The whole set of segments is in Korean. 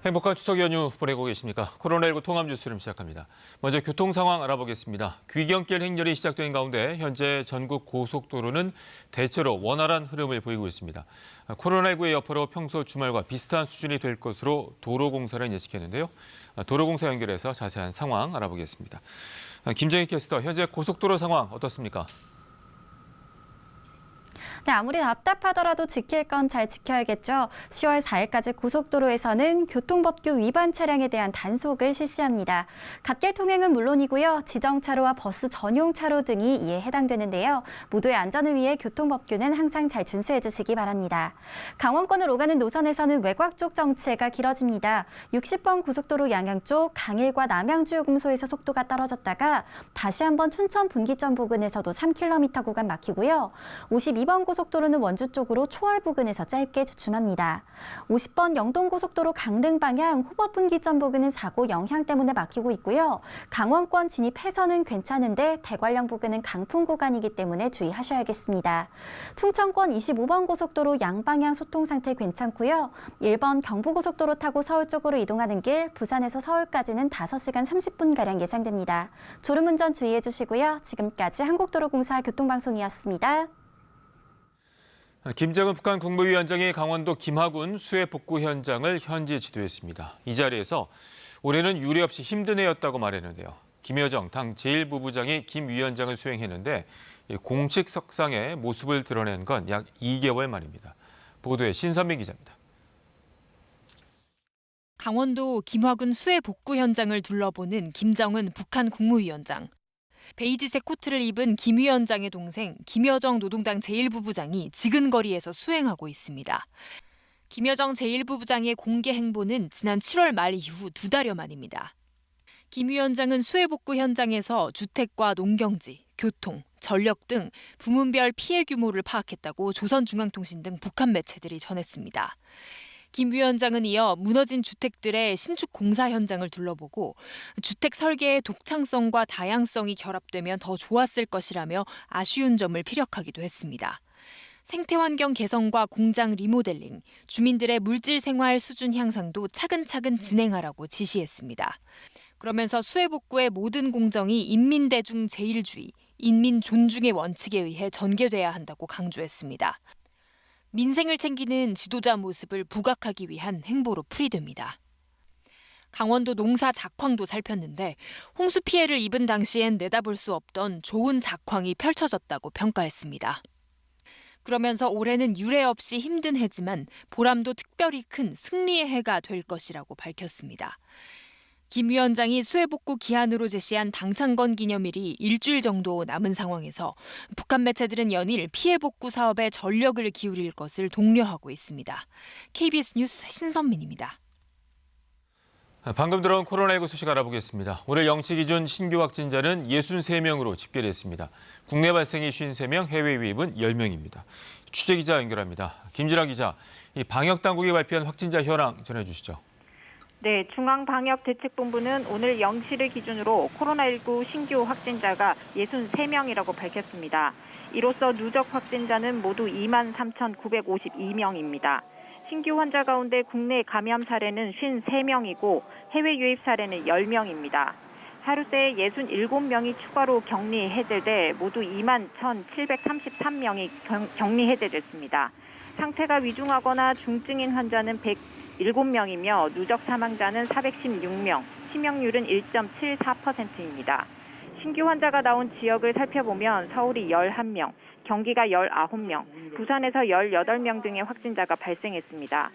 행복한 추석 연휴 보내고 계십니까? 코로나19 통합 뉴스를 시작합니다. 먼저 교통 상황 알아보겠습니다. 귀경길 행렬이 시작된 가운데 현재 전국 고속도로는 대체로 원활한 흐름을 보이고 있습니다. 코로나19의 여파로 평소 주말과 비슷한 수준이 될 것으로 도로공사를 예측했는데요. 도로공사 연결해서 자세한 상황 알아보겠습니다. 김정희 캐스터, 현재 고속도로 상황 어떻습니까? 네, 아무리 답답하더라도 지킬 건 잘 지켜야겠죠. 10월 4일까지 고속도로에서는 교통법규 위반 차량에 대한 단속을 실시합니다. 갓길 통행은 물론이고요. 지정차로와 버스 전용 차로 등이 이에 해당되는데요. 모두의 안전을 위해 교통법규는 항상 잘 준수해 주시기 바랍니다. 강원권을 오가는 노선에서는 외곽 쪽 정체가 길어집니다. 60번 고속도로 양양 쪽 강일과 남양주요금소에서 속도가 떨어졌다가 다시 한번 춘천 분기점 부근에서도 3km 구간 막히고요. 52번 고속도로는 원주 쪽으로 초월 부근에서 짧게 주춤합니다. 50번 영동고속도로 강릉 방향 호법 분기점 부근은 사고 영향 때문에 막히고 있고요. 강원권 진입해서는 괜찮은데 대관령 부근은 강풍 구간이기 때문에 주의하셔야겠습니다. 충청권 25번 고속도로 양방향 소통 상태 괜찮고요. 1번 경부고속도로 타고 서울 쪽으로 이동하는 길 부산에서 서울까지는 5시간 30분가량 예상됩니다. 졸음운전 주의해 주시고요. 지금까지 한국도로공사 교통방송이었습니다. 김정은 북한 국무위원장이 강원도 김학운 수해 복구 현장을 현지 지도했습니다. 이 자리에서 올해는 유례 없이 힘든 해였다고 말했는데요. 김여정 당 제1부부장이 김 위원장을 수행했는데 공식 석상의 모습을 드러낸 건 약 2개월 만입니다. 보도에 신선민 기자입니다. 강원도 김학운 수해 복구 현장을 둘러보는 김정은 북한 국무위원장. 베이지색 코트를 입은 김 위원장의 동생 김여정 노동당 제1부부장이 지근거리에서 수행하고 있습니다. 김여정 제1부부장의 공개 행보는 지난 7월 말 이후 2달여 만입니다. 김 위원장은 수해 복구 현장에서 주택과 농경지, 교통, 전력 등 부문별 피해 규모를 파악했다고 조선중앙통신 등 북한 매체들이 전했습니다. 김 위원장은 이어 무너진 주택들의 신축 공사 현장을 둘러보고 주택 설계의 독창성과 다양성이 결합되면 더 좋았을 것이라며 아쉬운 점을 피력하기도 했습니다. 생태환경 개선과 공장 리모델링, 주민들의 물질 생활 수준 향상도 차근차근 진행하라고 지시했습니다. 그러면서 수해 복구의 모든 공정이 인민대중 제일주의, 인민 존중의 원칙에 의해 전개돼야 한다고 강조했습니다. 민생을 챙기는 지도자 모습을 부각하기 위한 행보로 풀이됩니다. 강원도 농사 작황도 살폈는데 홍수 피해를 입은 당시엔 내다볼 수 없던 좋은 작황이 펼쳐졌다고 평가했습니다. 그러면서 올해는 유례 없이 힘든 해지만 보람도 특별히 큰 승리의 해가 될 것이라고 밝혔습니다. 김 위원장이 수해 복구 기한으로 제시한 당창건 기념일이 일주일 정도 남은 상황에서 북한 매체들은 연일 피해 복구 사업에 전력을 기울일 것을 독려하고 있습니다. KBS 뉴스 신선민입니다. 방금 들어온 코로나19 소식 알아보겠습니다. 오늘 0시 기준 신규 확진자는 63명으로 집계됐습니다. 국내 발생이 53명, 해외 유입은 10명입니다. 취재기자 연결합니다. 김진아 기자, 이 방역당국이 발표한 확진자 현황 전해주시죠. 네, 중앙방역대책본부는 오늘 0시를 기준으로 코로나19 신규 확진자가 63명이라고 밝혔습니다. 이로써 누적 확진자는 모두 23,952명입니다. 신규 환자 가운데 국내 감염 사례는 53명이고 해외 유입 사례는 10명입니다. 하루 새에 67명이 추가로 격리 해제돼 모두 21,733명이 격리 해제됐습니다. 상태가 위중하거나 중증인 환자는 107명이며 누적 사망자는 416명, 치명률은 1.74%입니다. 신규 환자가 나온 지역을 살펴보면 서울이 11명, 경기가 19명, 부산에서 18명 등의 확진자가 발생했습니다.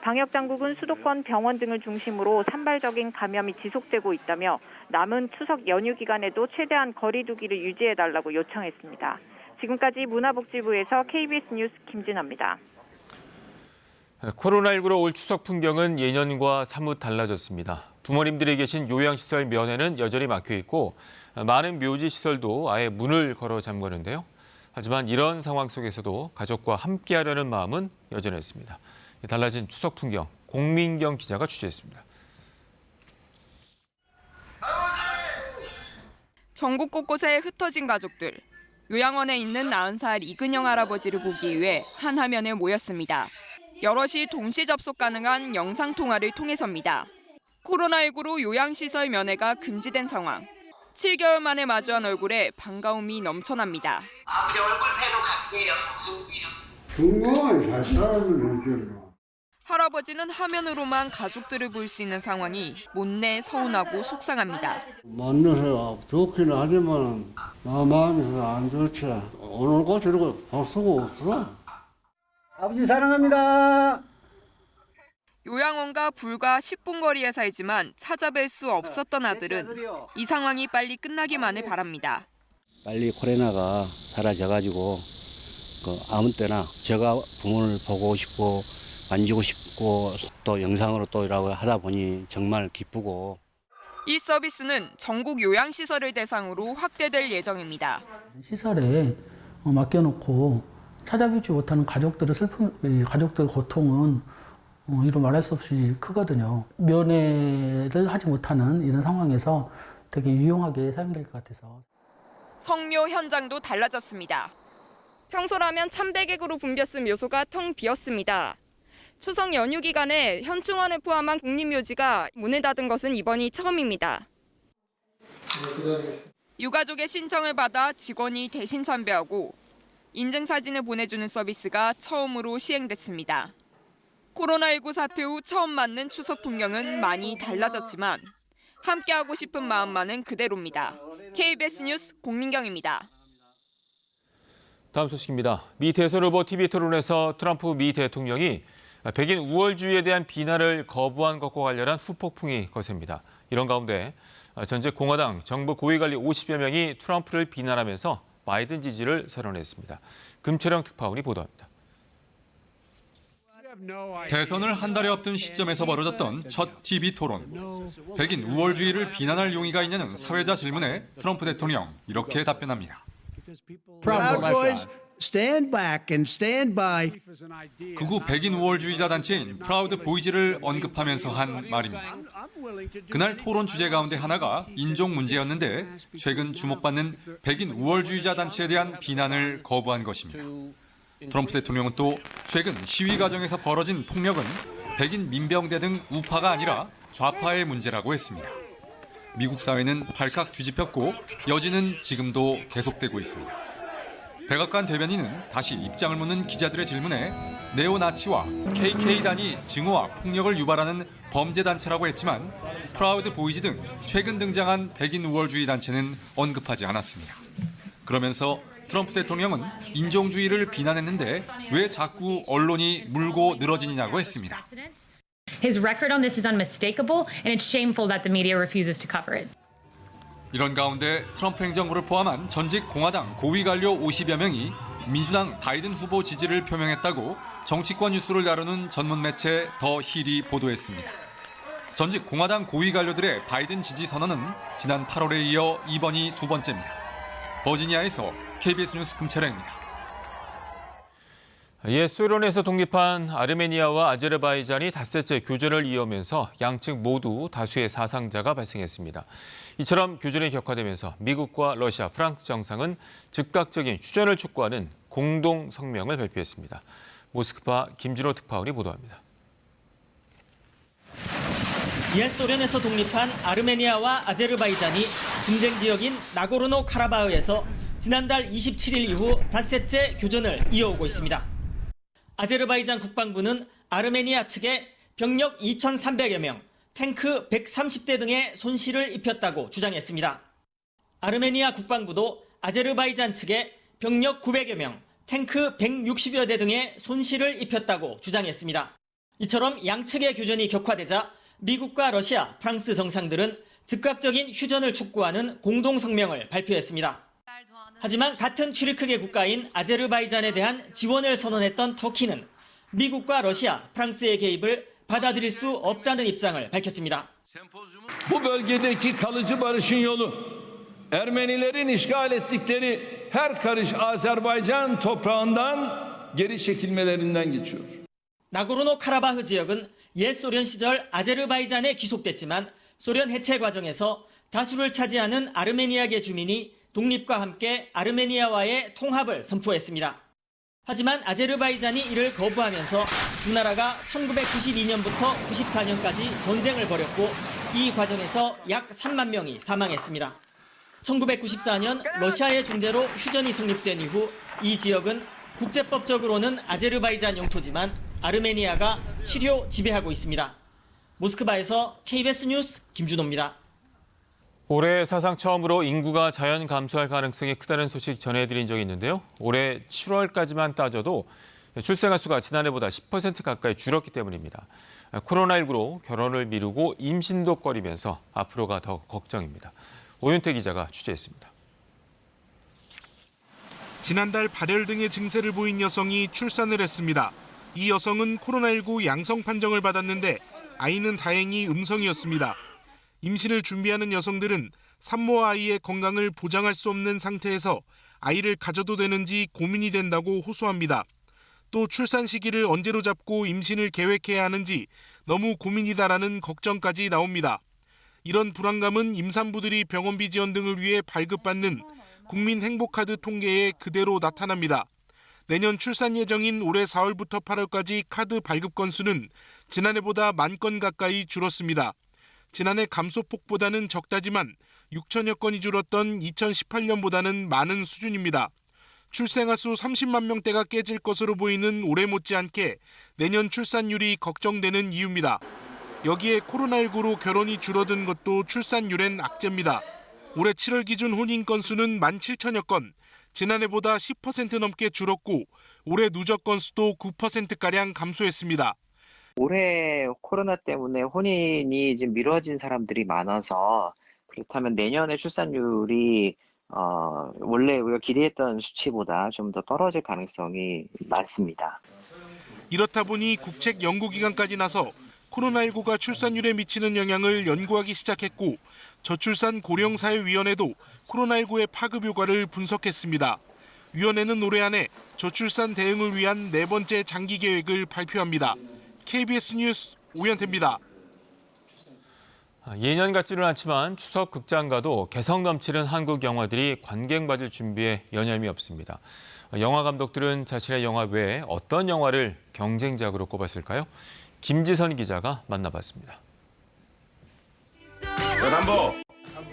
방역당국은 수도권 병원 등을 중심으로 산발적인 감염이 지속되고 있다며 남은 추석 연휴 기간에도 최대한 거리 두기를 유지해달라고 요청했습니다. 지금까지 문화복지부에서 KBS 뉴스 김진아입니다. 코로나19로 올 추석 풍경은 예년과 사뭇 달라졌습니다. 부모님들이 계신 요양시설 면회는 여전히 막혀 있고 많은 묘지 시설도 아예 문을 걸어 잠그는데요. 하지만 이런 상황 속에서도 가족과 함께하려는 마음은 여전했습니다. 달라진 추석 풍경, 공민경 기자가 취재했습니다. 전국 곳곳에 흩어진 가족들. 요양원에 있는 90살 이근영 할아버지를 보기 위해 한 화면에 모였습니다. 여럿이 동시 접속 가능한 영상통화를 통해서입니다. 코로나19로 요양시설 면회가 금지된 상황. 7개월 만에 마주한 얼굴에 반가움이 넘쳐납니다. 아버지 얼굴 뵈러 갈게요. 중간에 잘 살았는 거죠. 할아버지는 화면으로만 가족들을 볼 수 있는 상황이 못내 서운하고 속상합니다. 만나서 좋기는 하지만 나 마음에서 안 좋지. 오늘까지 이렇게 볼 수가 없어. 아버지 사랑합니다. 요양원과 불과 10분 거리에 살지만 찾아뵐 수 없었던 아들은 이 상황이 빨리 끝나기만을 바랍니다. 빨리 코로나가 사라져가지고 아무 때나 제가 부모를 보고 싶고 만지고 싶고 또 영상으로 또 일하고 하다 보니 정말 기쁘고. 이 서비스는 전국 요양시설을 대상으로 확대될 예정입니다. 시설에 맡겨놓고 찾아뵙지 못하는 가족들의 가족들 고통은 이루 말할 수 없이 크거든요. 면회를 하지 못하는 이런 상황에서 되게 유용하게 사용될 것 같아서. 성묘 현장도 달라졌습니다. 평소라면 참배객으로 붐볐을 묘소가 텅 비었습니다. 추석 연휴 기간에 현충원을 포함한 국립묘지가 문을 닫은 것은 이번이 처음입니다. 유가족의 신청을 받아 직원이 대신 참배하고 인증사진을 보내주는 서비스가 처음으로 시행됐습니다. 코로나19 사태 후 처음 맞는 추석 풍경은 많이 달라졌지만 함께하고 싶은 마음만은 그대로입니다. KBS 뉴스 공민경입니다. 다음 소식입니다. 미 대선 후보 TV 토론에서 트럼프 미 대통령이 백인 우월주의에 대한 비난을 거부한 것과 관련한 후폭풍이 거셉니다. 이런 가운데 전직 공화당 정부 고위관리 50여 명이 트럼프를 비난하면서 바이든 지지를 선언했습니다. 금채령 특파원이 보도합니다. 대선을 한 달에 앞둔 시점에서 벌어졌던 첫 TV 토론. 백인 우월주의를 비난할 용의가 있냐는 사회자 질문에 트럼프 대통령 이렇게 답변합니다. 극우 백인 우월주의자 단체인 프라우드 보이즈를 언급하면서 한 말입니다. 그날 토론 주제 가운데 하나가 인종 문제였는데 최근 주목받는 백인 우월주의자 단체에 대한 비난을 거부한 것입니다. 트럼프 대통령은 또 최근 시위 과정에서 벌어진 폭력은 백인 민병대 등 우파가 아니라 좌파의 문제라고 했습니다. 미국 사회는 발칵 뒤집혔고 여지는 지금도 계속되고 있습니다. 백악관 대변인은 다시 입장을 묻는 기자들의 질문에 네오나치와 KK단이 증오와 폭력을 유발하는 범죄 단체라고 했지만 프라우드 보이즈 등 최근 등장한 백인 우월주의 단체는 언급하지 않았습니다. 그러면서 트럼프 대통령은 인종주의를 비난했는데 왜 자꾸 언론이 물고 늘어지느냐고 했습니다. His record on this is unmistakable, and it's shameful that the media refuses to cover it. 이런 가운데 트럼프 행정부를 포함한 전직 공화당 고위 관료 50여 명이 민주당 바이든 후보 지지를 표명했다고 정치권 뉴스를 다루는 전문 매체 더 힐이 보도했습니다. 전직 공화당 고위 관료들의 바이든 지지 선언은 지난 8월에 이어 이번이 두 번째입니다. 버지니아에서 KBS 뉴스 금채령입니다. 옛 소련에서 독립한 아르메니아와 아제르바이잔이 닷새째 교전을 이어오면서 양측 모두 다수의 사상자가 발생했습니다. 이처럼 교전이 격화되면서 미국과 러시아, 프랑스 정상은 즉각적인 휴전을 촉구하는 공동 성명을 발표했습니다. 모스크바 김준호 특파원이 보도합니다. 옛 소련에서 독립한 아르메니아와 아제르바이잔이 분쟁 지역인 나고르노 카라바흐에서 지난달 27일 이후 닷새째 교전을 이어오고 있습니다. 아제르바이잔 국방부는 아르메니아 측에 병력 2,300여 명, 탱크 130대 등의 손실을 입혔다고 주장했습니다. 아르메니아 국방부도 아제르바이잔 측에 병력 900여 명, 탱크 160여 대 등의 손실을 입혔다고 주장했습니다. 이처럼 양측의 교전이 격화되자 미국과 러시아, 프랑스 정상들은 즉각적인 휴전을 촉구하는 공동 성명을 발표했습니다. 하지만 같은 튀르크계 국가인 아제르바이잔에 대한 지원을 선언했던 터키는 미국과 러시아, 프랑스의 개입을 받아들일 수 없다는 입장을 밝혔습니다. Bu bölgedeki kalıcı barışın yolu Ermenilerin işgal ettikleri her karış Azerbaycan toprağından geri çekilmelerinden geçiyor. 나고르노 카라바흐 지역은 옛 소련 시절 아제르바이잔에 귀속됐지만 소련 해체 과정에서 다수를 차지하는 아르메니아계 주민이 독립과 함께 아르메니아와의 통합을 선포했습니다. 하지만 아제르바이잔이 이를 거부하면서 두 나라가 1992년부터 94년까지 전쟁을 벌였고 이 과정에서 약 3만 명이 사망했습니다. 1994년 러시아의 중재로 휴전이 성립된 이후 이 지역은 국제법적으로는 아제르바이잔 영토지만 아르메니아가 실효 지배하고 있습니다. 모스크바에서 KBS 뉴스 김준호입니다. 올해 사상 처음으로 인구가 자연 감소할 가능성이 크다는 소식 전해드린 적이 있는데요. 올해 7월까지만 따져도 출생아 수가 지난해보다 10% 가까이 줄었기 때문입니다. 코로나19로 결혼을 미루고 임신도 꺼리면서 앞으로가 더 걱정입니다. 오윤태 기자가 취재했습니다. 지난달 발열 등의 증세를 보인 여성이 출산을 했습니다. 이 여성은 코로나19 양성 판정을 받았는데 아이는 다행히 음성이었습니다. 임신을 준비하는 여성들은 산모와 아이의 건강을 보장할 수 없는 상태에서 아이를 가져도 되는지 고민이 된다고 호소합니다. 또 출산 시기를 언제로 잡고 임신을 계획해야 하는지 너무 고민이다라는 걱정까지 나옵니다. 이런 불안감은 임산부들이 병원비 지원 등을 위해 발급받는 국민 행복카드 통계에 그대로 나타납니다. 내년 출산 예정인 올해 4월부터 8월까지 카드 발급 건수는 지난해보다 10,000건 가까이 줄었습니다. 지난해 감소폭보다는 적다지만 6천여 건이 줄었던 2018년보다는 많은 수준입니다. 출생아 수 30만 명대가 깨질 것으로 보이는 올해 못지않게 내년 출산율이 걱정되는 이유입니다. 여기에 코로나19로 결혼이 줄어든 것도 출산율엔 악재입니다. 올해 7월 기준 혼인 건수는 17,000여 건, 지난해보다 10% 넘게 줄었고 올해 누적 건수도 9%가량 감소했습니다. 올해 코로나 때문에 혼인이 지금 미뤄진 사람들이 많아서 그렇다면 내년에 출산율이 원래 우리가 기대했던 수치보다 좀 더 떨어질 가능성이 많습니다. 이렇다 보니 국책 연구기관까지 나서 코로나19가 출산율에 미치는 영향을 연구하기 시작했고 저출산 고령사회위원회도 코로나19의 파급 효과를 분석했습니다. 위원회는 올해 안에 저출산 대응을 위한 4번째 장기 계획을 발표합니다. KBS 뉴스 오현태입니다. 예년 같지는 않지만 추석 극장가도 개성 넘치는 한국 영화들이 관객받을 준비에 여념이 없습니다. 영화 감독들은 자신의 영화 외에 어떤 영화를 경쟁작으로 꼽았을까요? 김지선 기자가 만나봤습니다.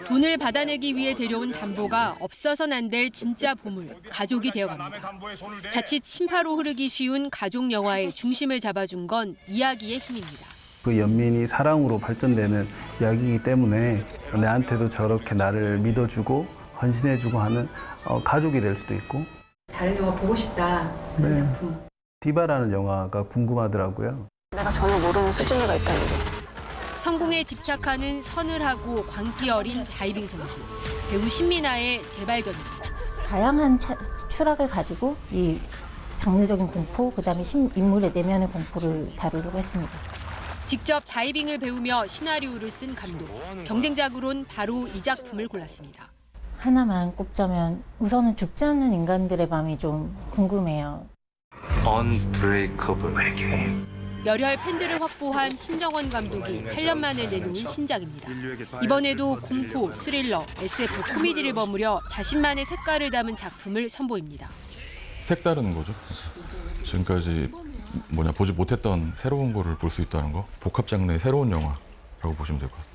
돈을 받아내기 위해 데려온 담보가 없어서는 안 될 진짜 보물, 가족이 되어갑니다. 자칫 심파로 흐르기 쉬운 가족 영화의 중심을 잡아준 건 이야기의 힘입니다. 그 연민이 사랑으로 발전되는 이야기이기 때문에 내한테도 저렇게 나를 믿어주고 헌신해주고 하는 가족이 될 수도 있고. 다른 영화 보고 싶다, 그런 작품. 디바라는 영화가 궁금하더라고요. 내가 전혀 모르는 수준이가 있다는 게. 성공에 집착하는 서늘하고 광기 어린 다이빙 선수, 배우 신민아의 재발견입니다. 다양한 추락을 가지고 이 장르적인 공포, 그다음에 인물의 내면의 공포를 다루려고 했습니다. 직접 다이빙을 배우며 시나리오를 쓴 감독, 경쟁작으로는 바로 이 작품을 골랐습니다. 하나만 꼽자면 우선은 죽지 않는 인간들의 밤이 좀 궁금해요. Unbreakable. 열혈 팬들을 확보한 신정원 감독이 8년 만에 내놓은 신작입니다. 이번에도 공포, 스릴러, SF, 코미디를 버무려 자신만의 색깔을 담은 작품을 선보입니다. 색다른 거죠. 지금까지 보지 못했던 새로운 거를 볼 수 있다는 거. 복합 장르의 새로운 영화라고 보시면 될 것 같아요.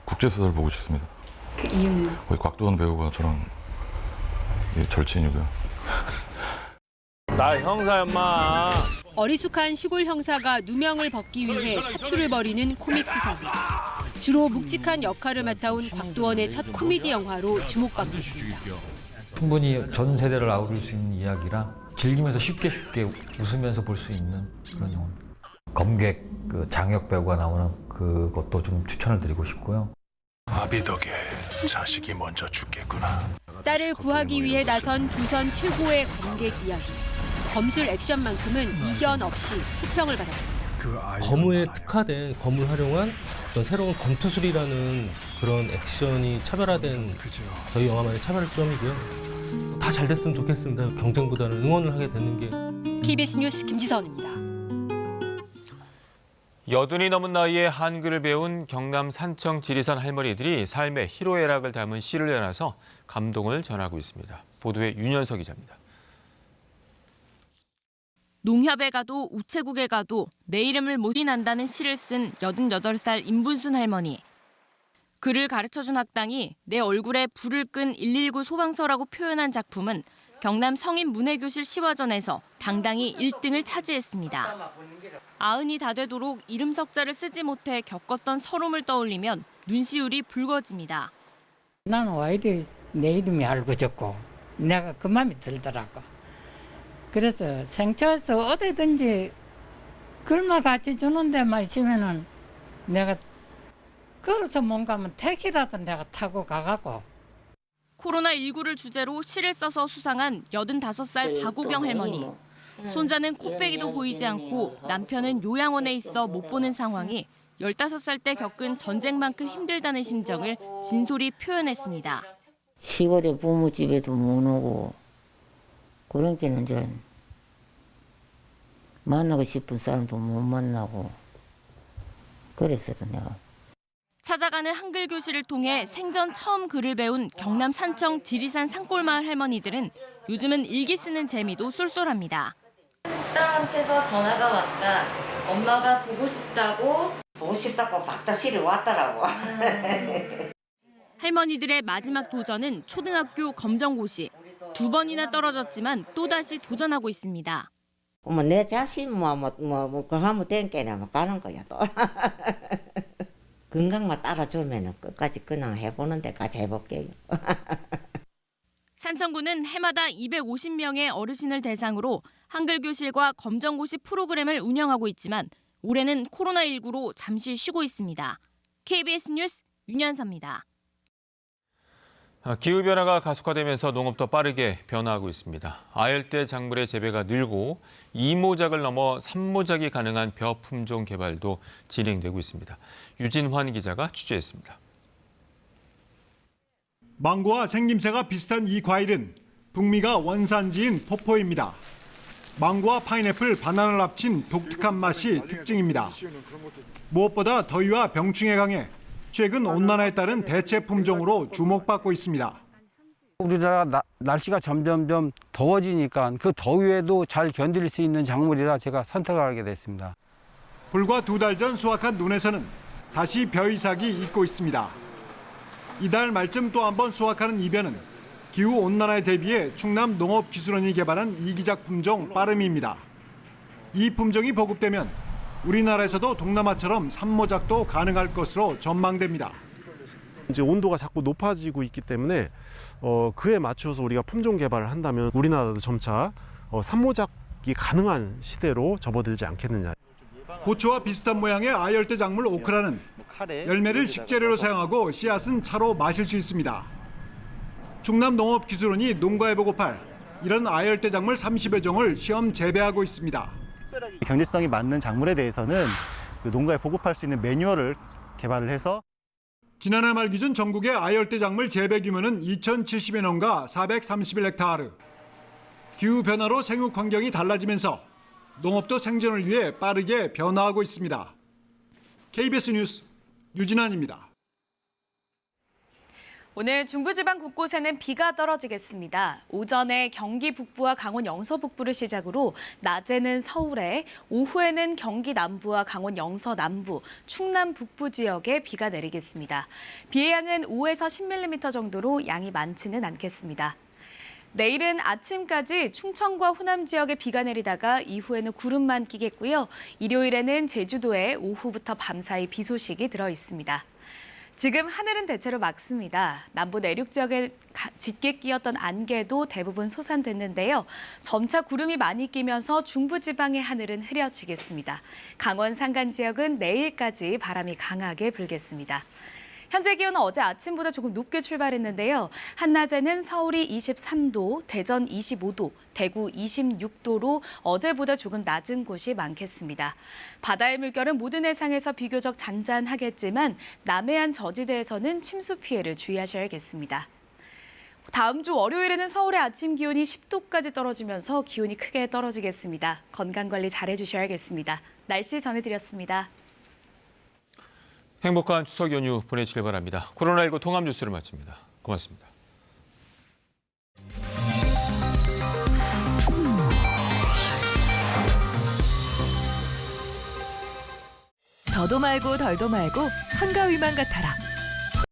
국제수다를 보고 싶습니다. 그 이유는? 거의 곽도원 배우가 저랑 절친이고요. 나 형사야, 엄마. 어리숙한 시골 형사가 누명을 벗기 위해 사투를 벌이는 코믹 수사입니다. 주로 묵직한 역할을 맡아온 곽도원의 첫 코미디 영화로 주목받고 있습니다. 충분히 전 세대를 아우를 수 있는 이야기라 즐기면서 쉽게 웃으면서 볼 수 있는 그런 영화입니다. 검객 장혁 배우가 나오는 그것도 좀 추천을 드리고 싶고요. 아비 덕에 자식이 먼저 죽겠구나. 딸을 구하기 위해 나선 조선 최고의 검객 이야기. 검술 액션만큼은 이견 없이 호평을 받았습니다. 거무에 특화된 검을 활용한 어떤 새로운 검투술이라는 그런 액션이 차별화된 저희 영화만의 차별점이고요. 다 잘 됐으면 좋겠습니다. 경쟁보다는 응원을 하게 되는 게. KBS 뉴스 김지선입니다. 80이 넘은 나이에 한글을 배운 경남 산청 지리산 할머니들이 삶의 희로애락을 담은 시를 내놔서 감동을 전하고 있습니다. 보도에 윤현석 기자입니다. 농협에 가도 우체국에 가도 내 이름을 못 인한다는 시를 쓴 88살 임분순 할머니. 그를 가르쳐준 학당이 내 얼굴에 불을 끈 119 소방서라고 표현한 작품은 경남 성인 문해교실 시화전에서 당당히 1등을 차지했습니다. 90이 다 되도록 이름 석자를 쓰지 못해 겪었던 서름을 떠올리면 눈시울이 붉어집니다. 나는 왜 이리 내 이름이 알고 적고 내가 그 마음이 들더라고. 그래서 생처에서 어디든지 글만 같이 주는 데만 있으면은 내가 걸어서 못 가면 택시라도 내가 타고 가가고. 코로나19를 주제로 시를 써서 수상한 85살 박오경 할머니. 손자는 코빼기도 보이지 않고 남편은 요양원에 있어 못 보는 상황이 15살 때 겪은 전쟁만큼 힘들다는 심정을 진솔히 표현했습니다. 시골에 부모집에도 못 오고 그런 게는 이제 만나고 싶은 사람도 못 만나고 그랬어요 내가. 찾아가는 한글 교실을 통해 생전 처음 글을 배운 경남 산청 지리산 산골마을 할머니들은 요즘은 일기 쓰는 재미도 쏠쏠합니다. 딸한테서 전화가 왔다. 엄마가 보고 싶다고. 보고 싶다고 박다시리 왔더라고. 할머니들의 마지막 도전은 초등학교 검정고시. 2번이나 떨어졌지만 또다시 도전하고 있습니다. 내 자신 그거 하면 된게나 가는 거야 또. 건강만 따라주면 끝까지 그냥 해보는 데까지 해볼게요. 산청구는 해마다 250명의 어르신을 대상으로 한글 교실과 검정고시 프로그램을 운영하고 있지만 올해는 코로나19로 잠시 쉬고 있습니다. KBS 뉴스 윤현서입니다. 기후변화가 가속화되면서 농업도 빠르게 변화하고 있습니다. 아열대 작물의 재배가 늘고 2모작을 넘어 3모작이 가능한 벼 품종 개발도 진행되고 있습니다. 유진환 기자가 취재했습니다. 망고와 생김새가 비슷한 이 과일은 북미가 원산지인 포포입니다. 망고와 파인애플, 바나나를 합친 독특한 맛이 특징입니다. 무엇보다 더위와 병충해 강해 최근 온난화에 따른 대체 품종으로 주목받고 있습니다. 우리나라 날씨가 점점점 더워지니까 그 더위에도 잘 견딜 수 있는 작물이라 제가 선택을 하게 됐습니다. 불과 2달 전 수확한 논에서는 다시 벼 이삭이 잇고 있습니다. 이달 말쯤 또 한 번 수확하는 이 벼는 기후온난화에 대비해 충남 농업기술원이 개발한 이기작 품종 빠름이입니다. 이 품종이 보급되면 우리나라에서도 동남아처럼 3모작도 가능할 것으로 전망됩니다. 이제 온도가 자꾸 높아지고 있기 때문에 그에 맞춰서 우리가 품종 개발을 한다면 우리나라도 점차 3모작이 가능한 시대로 접어들지 않겠느냐. 고추와 비슷한 모양의 아열대 작물 오크라는 열매를 식재료로 사용하고 씨앗은 차로 마실 수 있습니다. 충남농업기술원이 농가에 보급할 이런 아열대 작물 30여 종을 시험 재배하고 있습니다. 경제성이 맞는 작물에 대해서는 농가에 보급할 수 있는 매뉴얼을 개발을 해서 지난해 말 기준 전국의 아열대 작물 재배 규모는 2,070여 농가 431헥타르. 기후변화로 생육 환경이 달라지면서 농업도 생존을 위해 빠르게 변화하고 있습니다. KBS 뉴스 유진환입니다. 오늘 중부지방 곳곳에는 비가 떨어지겠습니다. 오전에 경기 북부와 강원 영서 북부를 시작으로 낮에는 서울에, 오후에는 경기 남부와 강원 영서 남부, 충남 북부 지역에 비가 내리겠습니다. 비의 양은 5에서 10mm 정도로 양이 많지는 않겠습니다. 내일은 아침까지 충청과 호남 지역에 비가 내리다가 이후에는 구름만 끼겠고요. 일요일에는 제주도에 오후부터 밤사이 비 소식이 들어 있습니다. 지금 하늘은 대체로 맑습니다. 남부 내륙 지역에 짙게 끼었던 안개도 대부분 소산됐는데요. 점차 구름이 많이 끼면서 중부지방의 하늘은 흐려지겠습니다. 강원 산간 지역은 내일까지 바람이 강하게 불겠습니다. 현재 기온은 어제 아침보다 조금 높게 출발했는데요. 한낮에는 서울이 23도, 대전 25도, 대구 26도로 어제보다 조금 낮은 곳이 많겠습니다. 바다의 물결은 모든 해상에서 비교적 잔잔하겠지만 남해안 저지대에서는 침수 피해를 주의하셔야겠습니다. 다음 주 월요일에는 서울의 아침 기온이 10도까지 떨어지면서 기온이 크게 떨어지겠습니다. 건강관리 잘해주셔야겠습니다. 날씨 전해드렸습니다. 행복한 추석 연휴 보내시길 바랍니다. 코로나19 통합 뉴스를 마칩니다. 고맙습니다. 더도 말고 덜도 말고 한가위만 같아라.